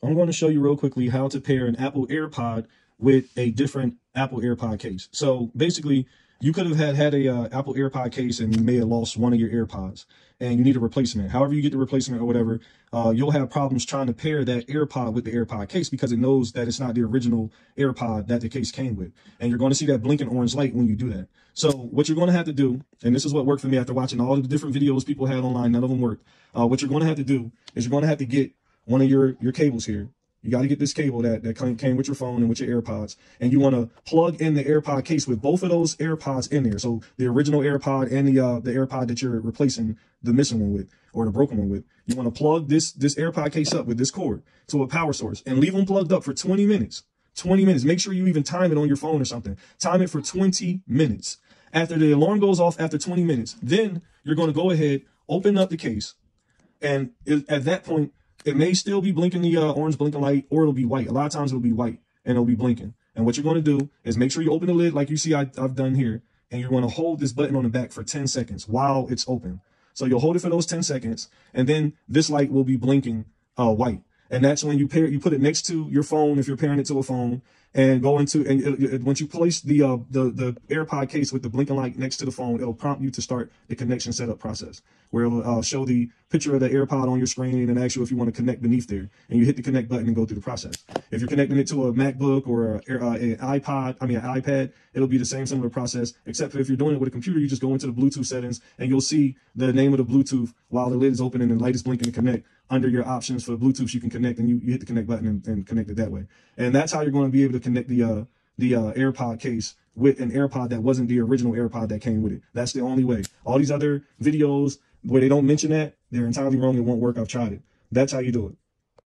I'm going to show you real quickly how to pair an Apple AirPod with a different Apple AirPod case. So basically, you could have had a Apple AirPod case and you may have lost one of your AirPods and you need a replacement. However you get the replacement or whatever, you'll have problems trying to pair that AirPod with the AirPod case because it knows that it's not the original AirPod that the case came with. And you're going to see that blinking orange light when you do that. So what you're going to have to do, and this is what worked for me after watching all of the different videos people had online, none of them worked. What you're going to have to do is you're going to have to get one of your cables here. You got to get this cable that came with your phone and with your AirPods, and you want to plug in the AirPod case with both of those AirPods in there. So the original AirPod and the AirPod that you're replacing the missing one with, or the broken one with. You want to plug this AirPod case up with this cord to a power source and leave them plugged up for 20 minutes. 20 minutes. Make sure you even time it on your phone or something. Time it for 20 minutes. After the alarm goes off after 20 minutes, then you're going to go ahead, open up the case, and at that point, it may still be blinking the orange blinking light, or it'll be white. A lot of times it'll be white and it'll be blinking. And what you're going to do is make sure you open the lid like you see I've done here. And you're going to hold this button on the back for 10 seconds while it's open. So you'll hold it for those 10 seconds. And then this light will be blinking white. And that's when you put it next to your phone if you're pairing it to a phone, and go into, and once you place the AirPod case with the blinking light next to the phone, it'll prompt you to start the connection setup process, where it'll show the picture of the AirPod on your screen and ask you if you want to connect beneath there, and you hit the connect button and go through the process. If you're connecting it to a MacBook or an iPad, it'll be the same similar process, except for if you're doing it with a computer, you just go into the Bluetooth settings and you'll see the name of the Bluetooth while the lid is open and the light is blinking to connect. Under your options for Bluetooth, you can connect, and you hit the connect button and connect it that way. And that's how you're going to be able to connect the AirPod case with an AirPod that wasn't the original AirPod that came with it. That's the only way. All these other videos where they don't mention that, they're entirely wrong. It won't work. I've tried it. That's how you do it.